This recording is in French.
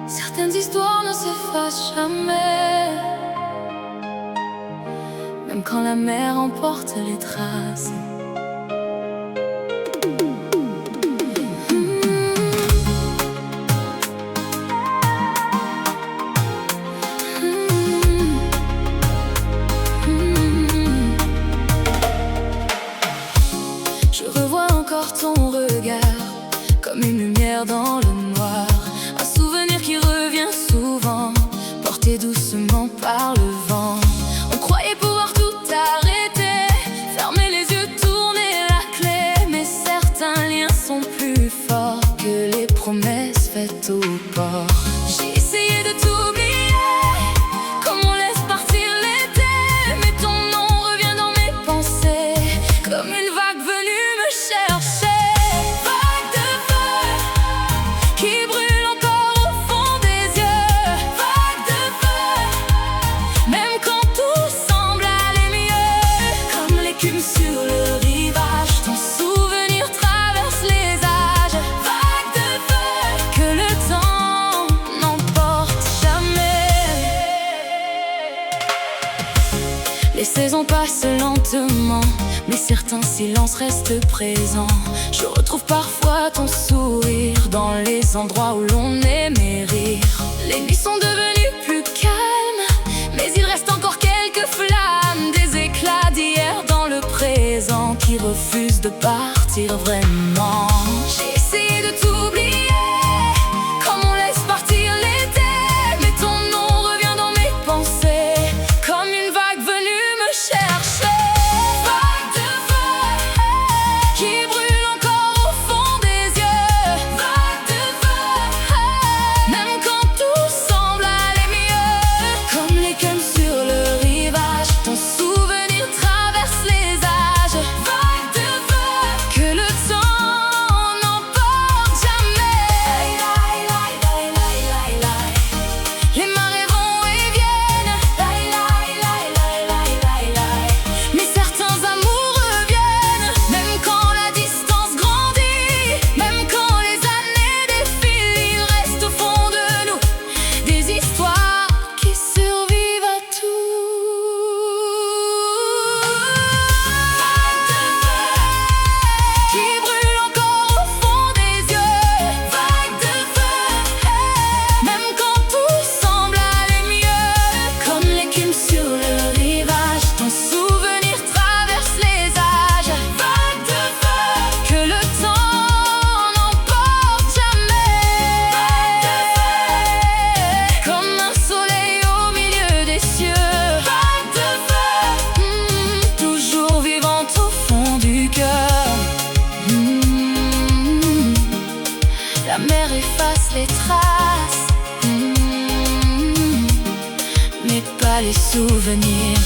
Certaines histoires ne s'effacent jamais, même quand la mer emporte les traces. Je revois encore ton regard, comme une lumière dans le noir. Un souvenir qui revient souvent, porté doucement par le vent. On croyait pouvoir tout arrêter, fermer les yeux, tourner la clé. Mais certains liens sont plus forts que les promesses faites au port. J'ai essayé de t'oublier, comme on laisse partir l'été. Mais ton nom revient dans mes pensées, comme une vague venue me chercher. Vague de feu qui brûle encore au fond des yeux. Vague de feu, même quand tout semble aller mieux. Comme l'écume sur le rivage, ton souvenir traverse les âges. Vague de feu que le temps n'emporte jamais. Les saisons passent lentement, mais certains silences restent présents. Je retrouve parfois ton sourire dans les endroits où l'on aimait rire. Les nuits sont devenues plus calmes, mais il reste encore quelques flammes, des éclats d'hier dans le présent qui refusent de partir vraiment. J'ai essayé de t'oublier, comme on laisse partir l'été. Mais ton nom revient dans mes pensées, comme une vague venue me chercher. Vague de feu qui brûle encore au fond des yeux. Vague de feu, même quand tout semble aller mieux. Comme l'écume sur le rivage, ton souvenir traverse les âges. Vague de feu que le temps n'emporte jamais. Les marées vont et viennent, mais certains amours reviennent. Même quand la distance grandit, même quand les années défilent, il reste au fond de nous des histoires qui survivent à tout. Vague de feu qui brûle encore au fond des yeux. Vague de feu, même quand tout semble aller mieux. Comme l'écume sur le rivage, ton souvenir traverse les âges. Vague de feu que le temps n'emporte jamais. Comme un soleil au milieu des cieux. Vague de feu, toujours vivante au fond du cœur. La mer efface les traces, mais pas les souvenirs.